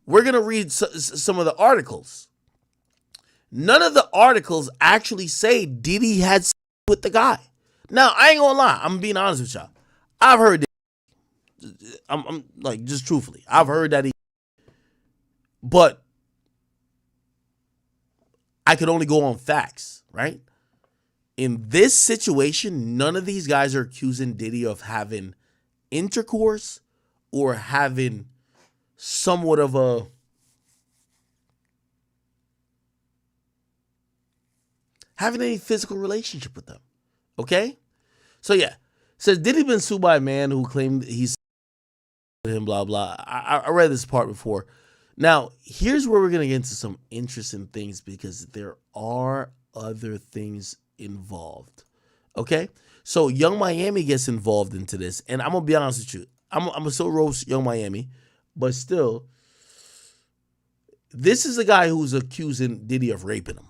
We're going to read some of the articles. None of the articles actually say Diddy had sex with the guy. Now, I ain't gonna lie. I'm being honest with y'all. I've heard that. I'm like, just truthfully, I've heard that but I could only go on facts, right? In this situation, none of these guys are accusing Diddy of having intercourse or having somewhat of a having any physical relationship with them. Okay? So yeah. Says Diddy been sued by a man who claimed he's him, blah blah. I read this part before. Now, here's where we're gonna get into some interesting things because there are other things involved. Okay? So Young Miami gets involved into this, and I'm gonna be honest with you. I'm gonna still roast Young Miami, but still, this is a guy who's accusing Diddy of raping him.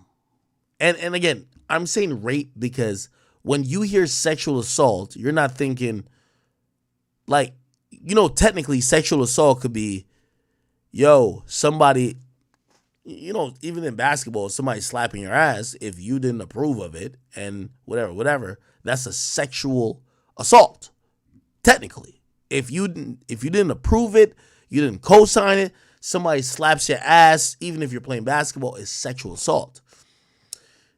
And again, I'm saying rape because when you hear sexual assault, you're not thinking like, technically sexual assault could be, somebody, even in basketball, somebody slapping your ass if you didn't approve of it and whatever, that's a sexual assault. Technically. If you didn't approve it, you didn't co-sign it, somebody slaps your ass, even if you're playing basketball, it's sexual assault.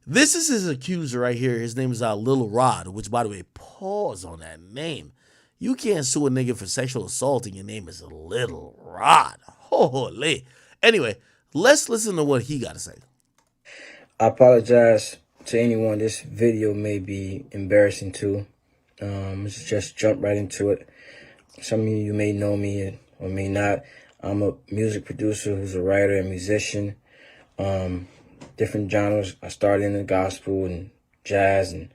This is his accuser right here. His name is Lil Rod, which, by the way, pause on that name. You can't sue a nigga for sexual assault and your name is Lil Rod. Holy. Anyway, let's listen to what he got to say. I apologize to anyone this video may be embarrassing to. Let's just jump right into it. Some of you may know me or may not. I'm a music producer who's a writer and musician. Different genres. I started in the gospel and jazz and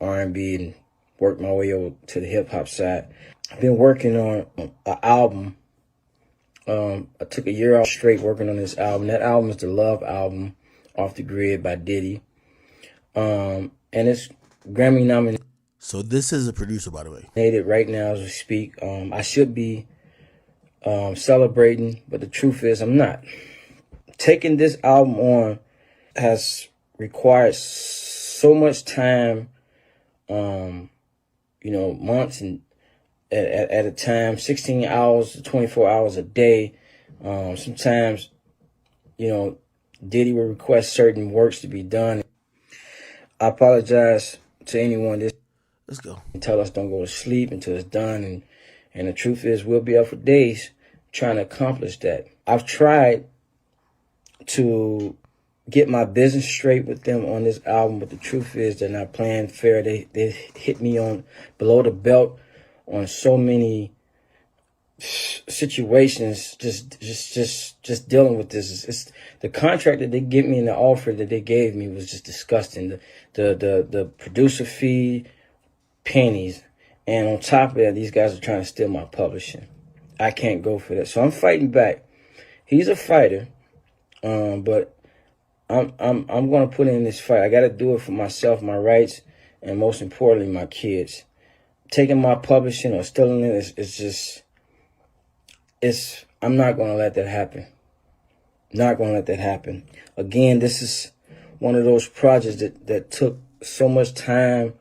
R&B and worked my way over to the hip hop side. I've been working on an album. I took a year off straight working on this album. That album is the Love album, Off the Grid by Diddy. And it's Grammy nominated. So this is a producer, by the way. Right now as we speak. I should be celebrating, but the truth is I'm not. Taking this album on has required so much time, months and at a time, 16 hours to 24 hours a day. Sometimes, Diddy will request certain works to be done. I apologize to anyone. Let's go. Tell us don't go to sleep until it's done. And the truth is we'll be up for days trying to accomplish that. I've tried to get my business straight with them on this album, but the truth is they're not playing fair. They hit me on below the belt on so many situations. Just dealing with this. It's the contract that they give me and the offer that they gave me was just disgusting. The producer fee, pennies, and on top of that, these guys are trying to steal my publishing. I can't go for that, so I'm fighting back. He's a fighter. But I'm gonna put in this fight. I gotta do it for myself, my rights, and most importantly, my kids. Taking my publishing or stealing it I'm not gonna let that happen. Not gonna let that happen. Again, this is one of those projects that took so much time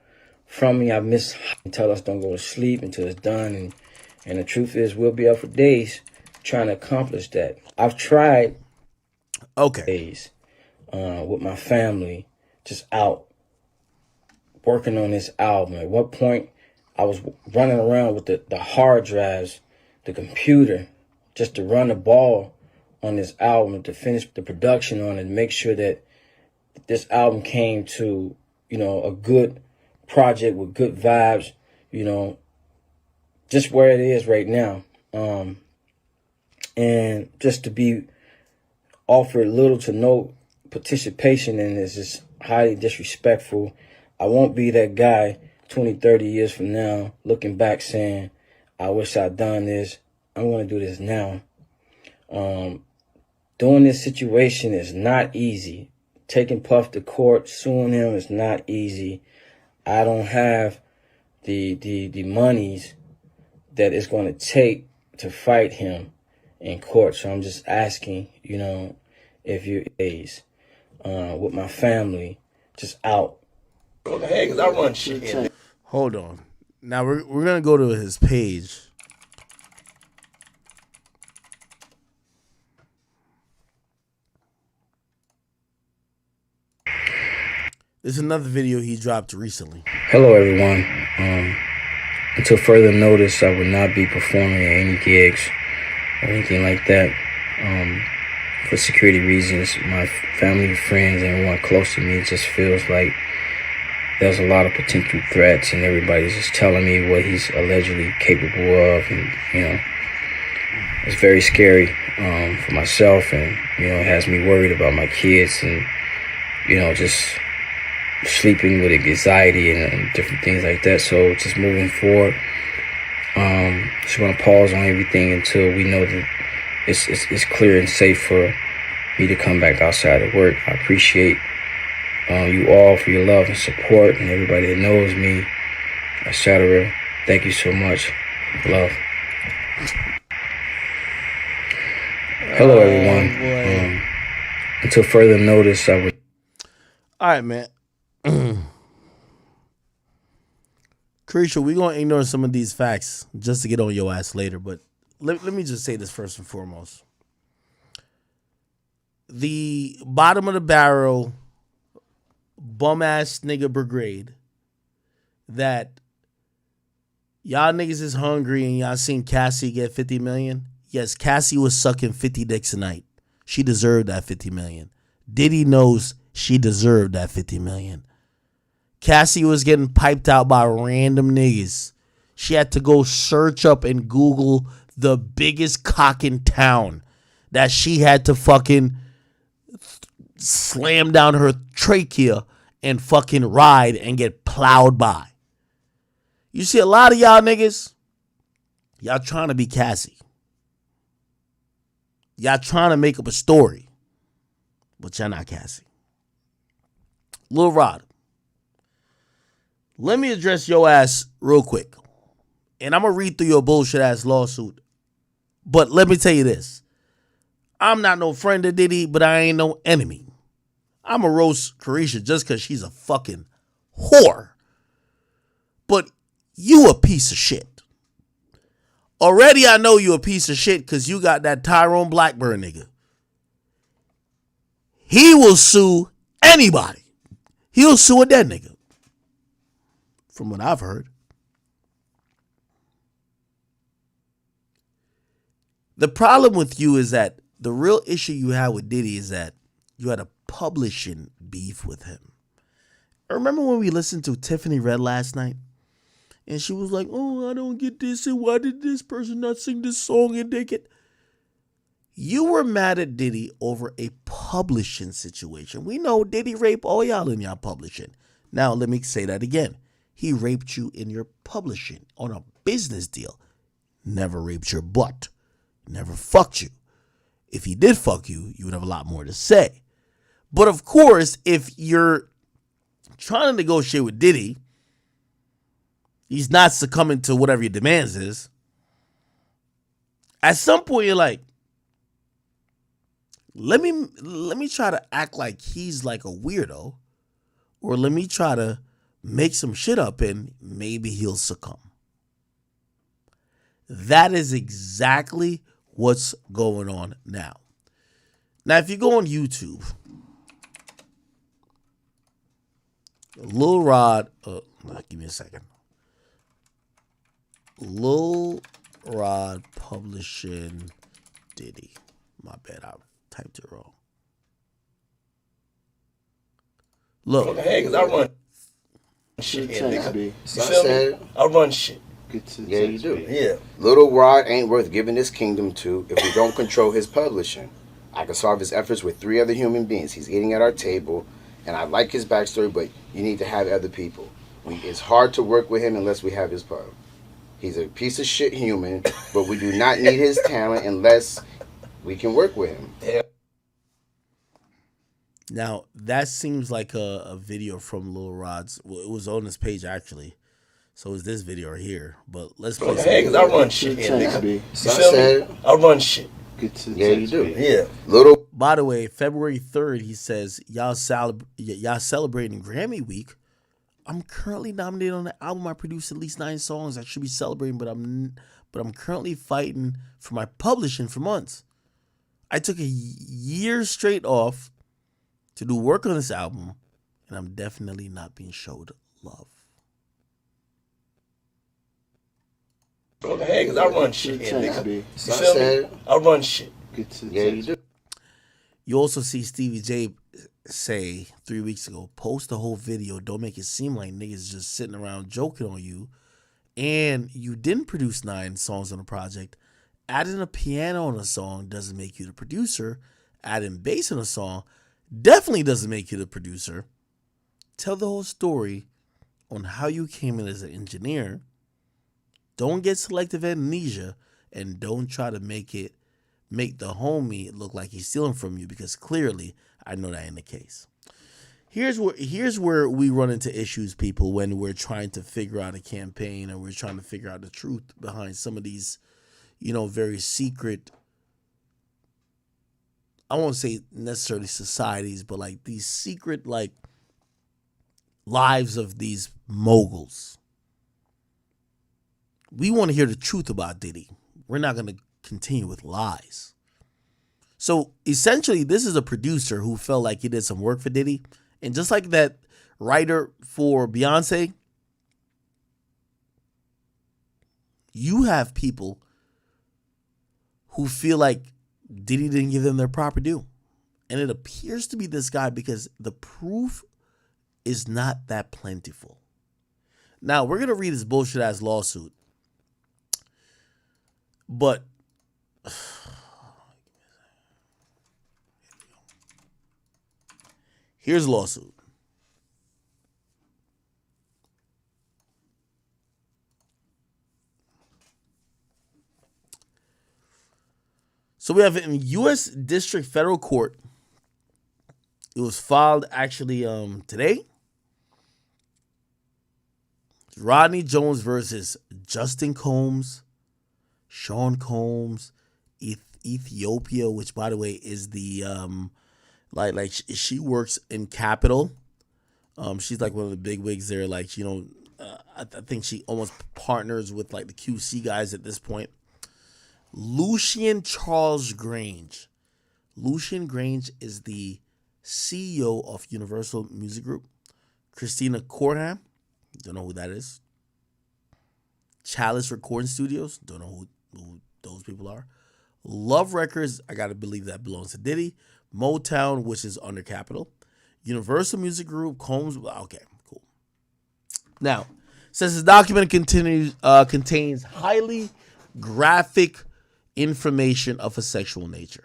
from me. I miss tell us don't go to sleep until it's done, and the truth is we'll be up for days trying to accomplish that. I've tried. Okay. With my family, just out working on this album. At what point I was running around with the hard drives, the computer, just to run the ball on this album, to finish the production on it, make sure that this album came to, a good project with good vibes, just where it is right now. And just to be offered little to no participation in this is highly disrespectful. I won't be that guy 20, 30 years from now looking back saying, I wish I'd done this. I'm going to do this now. Doing this situation is not easy. Taking Puff to court, suing him is not easy. I don't have the monies that it's going to take to fight him. in court. So I'm just asking, you know, if you days with my family, just out. Hey, because I run shit. Hold on. Now we're gonna go to his page. There's another video he dropped recently. Hello, everyone. Until further notice, I will not be performing at any gigs or anything like that. For security reasons, my family, friends, and everyone close to me just feels like there's a lot of potential threats, and everybody's just telling me what he's allegedly capable of, and you know, it's very scary for myself, and you know, it has me worried about my kids, and you know, just sleeping with anxiety and different things like that. So just moving forward, just want to pause on everything until we know that it's clear and safe for me to come back outside of work. I appreciate you all for your love and support, and everybody that knows me, etc. Thank you so much. Love. Hello, everyone. Until further notice, I would. All right, man. Carisha, we're going to ignore some of these facts just to get on your ass later, but let me just say this first and foremost. The bottom of the barrel bum-ass nigga brigade that y'all niggas is hungry and y'all seen Cassie get 50 million. Yes, Cassie was sucking 50 dicks a night. She deserved that 50 million. Diddy knows she deserved that 50 million. Cassie was getting piped out by random niggas. She had to go search up and Google the biggest cock in town that she had to fucking slam down her trachea and fucking ride and get plowed by. You see a lot of y'all niggas, y'all trying to be Cassie. Y'all trying to make up a story, but y'all not Cassie. Lil Rod, let me address your ass real quick. And I'm going to read through your bullshit ass lawsuit. But let me tell you this. I'm not no friend of Diddy, but I ain't no enemy. I'm a roast Carisha just because she's a fucking whore. But you a piece of shit. Already I know you a piece of shit because you got that Tyrone Blackburn nigga. He will sue anybody. He'll sue a dead nigga. From what I've heard. The problem with you is that the real issue you had with Diddy is that you had a publishing beef with him. I remember when we listened to Tiffany Red last night? And she was like, oh, I don't get this. And why did this person not sing this song and they get... You were mad at Diddy over a publishing situation. We know Diddy raped all y'all in y'all publishing. Now, let me say that again. He raped you in your publishing on a business deal. Never raped your butt. Never fucked you. If he did fuck you, you would have a lot more to say. But of course, if you're trying to negotiate with Diddy, he's not succumbing to whatever your demands is. At some point, you're like, let me try to act like he's like a weirdo, or let me try to make some shit up and maybe he'll succumb. That is exactly what's going on now. Now, if you go on YouTube, Lil Rod, give me a second. Lil Rod publishing Diddy. My bad, I typed it wrong. Look. Hey, because I run shit. You feel me? I run shit. Yeah, you do. Yeah. Little Rod ain't worth giving this kingdom to if we don't control his publishing. I can solve his efforts with 3 other human beings. He's eating at our table, and I like his backstory, but you need to have other people. It's hard to work with him unless we have his pub. He's a piece of shit human, but we do not need his talent unless we can work with him. Yeah. Now, that seems like a video from Lil Rod's. Well, it was on his page, actually. So is this video right here. But let's play some. Hey, because I run shit. You feel me? I run shit. Yeah, you do. Yeah. Little. By the way, February 3rd, he says, y'all celebrating Grammy week. I'm currently nominated on the album. I produced at least 9 songs. I should be celebrating, but I'm currently fighting for my publishing for months. I took a year straight off to do work on this album, and I'm definitely not being showed love. Go ahead, because I run shit here, nigga. You So I feel me? said, I run shit. yeah, you do. You also see Stevie J say 3 weeks ago, post the whole video. Don't make it seem like niggas just sitting around joking on you. And you didn't produce 9 songs on a project. Adding a piano on a song doesn't make you the producer. Adding bass on a song definitely doesn't make you the producer. Tell the whole story on how you came in as an engineer. Don't get selective amnesia, and don't try to make the homie look like he's stealing from you, because clearly I know that ain't the case. Here's where we run into issues, people, when we're trying to figure out a campaign, or we're trying to figure out the truth behind some of these, very secret, I won't say necessarily societies, but like these secret like lives of these moguls. We want to hear the truth about Diddy. We're not going to continue with lies. So essentially, this is a producer who felt like he did some work for Diddy. And just like that writer for Beyonce, you have people who feel like Diddy didn't give them their proper due. And it appears to be this guy, because the proof is not that plentiful. Now, we're going to read this bullshit ass lawsuit. But here's a lawsuit. So we have it in U.S. District Federal Court. It was filed actually today. Rodney Jones versus Justin Combs, Sean Combs, Ethiopia, which by the way is the she works in Capitol. She's like one of the big wigs there. Like, I think she almost partners with like the QC guys at this point. Lucian Charles Grange. Lucian Grange is the CEO of Universal Music Group. Christina Corham, don't know who that is. Chalice Recording Studios, don't know who those people are. Love Records, I gotta believe that belongs to Diddy. Motown, which is under Capitol. Universal Music Group, Combs, okay, cool. Now, since this document contains highly graphic information of a sexual nature.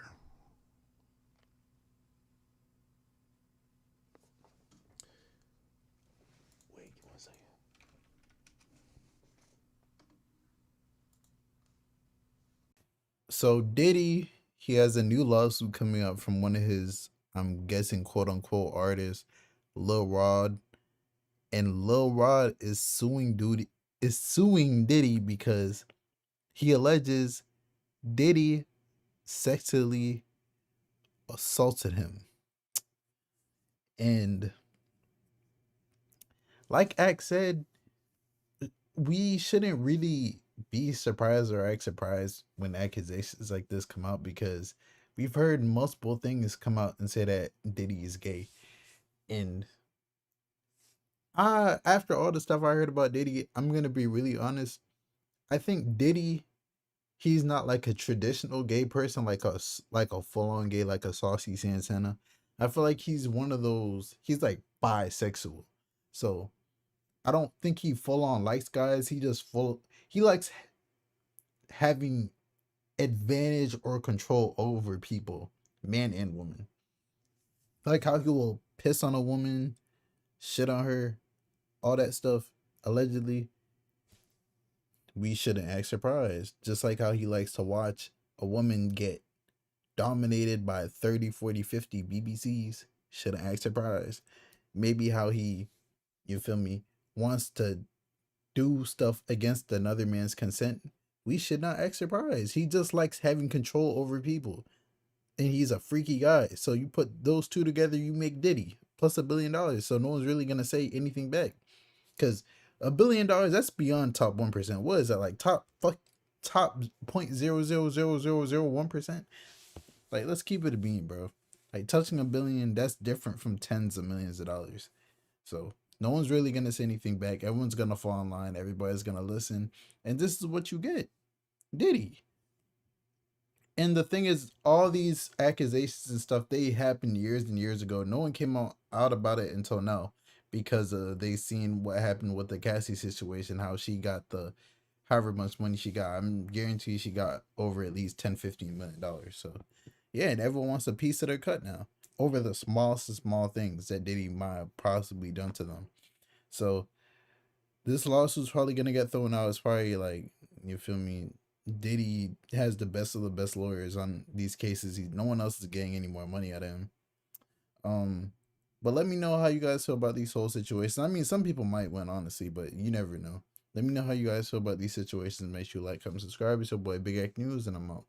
Wait, one second. So Diddy, he has a new lawsuit coming up from one of his, I'm guessing, quote unquote artists, Lil Rod. And Lil Rod is suing Diddy because he alleges Diddy sexually assaulted him. And like Axe said, we shouldn't really be surprised or act surprised when accusations like this come out, because we've heard multiple things come out and say that Diddy is gay. And after all the stuff I heard about Diddy, I'm gonna be really honest. I think Diddy, he's not like a traditional gay person, like a full-on gay, like a Saucy Santana. I feel like he's one of those, he's like bisexual. So I don't think he full-on likes guys. He likes having advantage or control over people, man and woman. Like how he will piss on a woman, shit on her, all that stuff, allegedly. We shouldn't act surprised. Just like how he likes to watch a woman get dominated by 30, 40, 50 BBCs. Shouldn't act surprised. Maybe how he, you feel me, wants to do stuff against another man's consent. we should not act surprised. He just likes having control over people. And he's a freaky guy. So you put those two together, you make Diddy plus $1 billion. So no one's really gonna say anything back. Cause $1 billion, that's beyond top 1%. What is that, like top 0.000001%? Like, let's keep it a bean, bro. Like, touching $1 billion, that's different from tens of millions of dollars. So no one's really gonna say anything back. Everyone's gonna fall in line. Everybody's gonna listen, and this is what you get, Diddy. And the thing is, all these accusations and stuff, they happened years and years ago. No one came out about it until now, because they seen what happened with the Cassie situation, how she got the however much money she got. I'm guaranteed she got over at least $10-15 million. So yeah, and everyone wants a piece of their cut now over the smallest of small things that Diddy might have possibly done to them. So this lawsuit's probably gonna get thrown out. It's probably like, you feel me, Diddy has the best of the best lawyers on these cases. No one else is getting any more money out of him. But let me know how you guys feel about these whole situations. I mean, some people might win, honestly, but you never know. Let me know how you guys feel about these situations. Make sure you like, comment, subscribe. It's your boy Big Act News, and I'm out.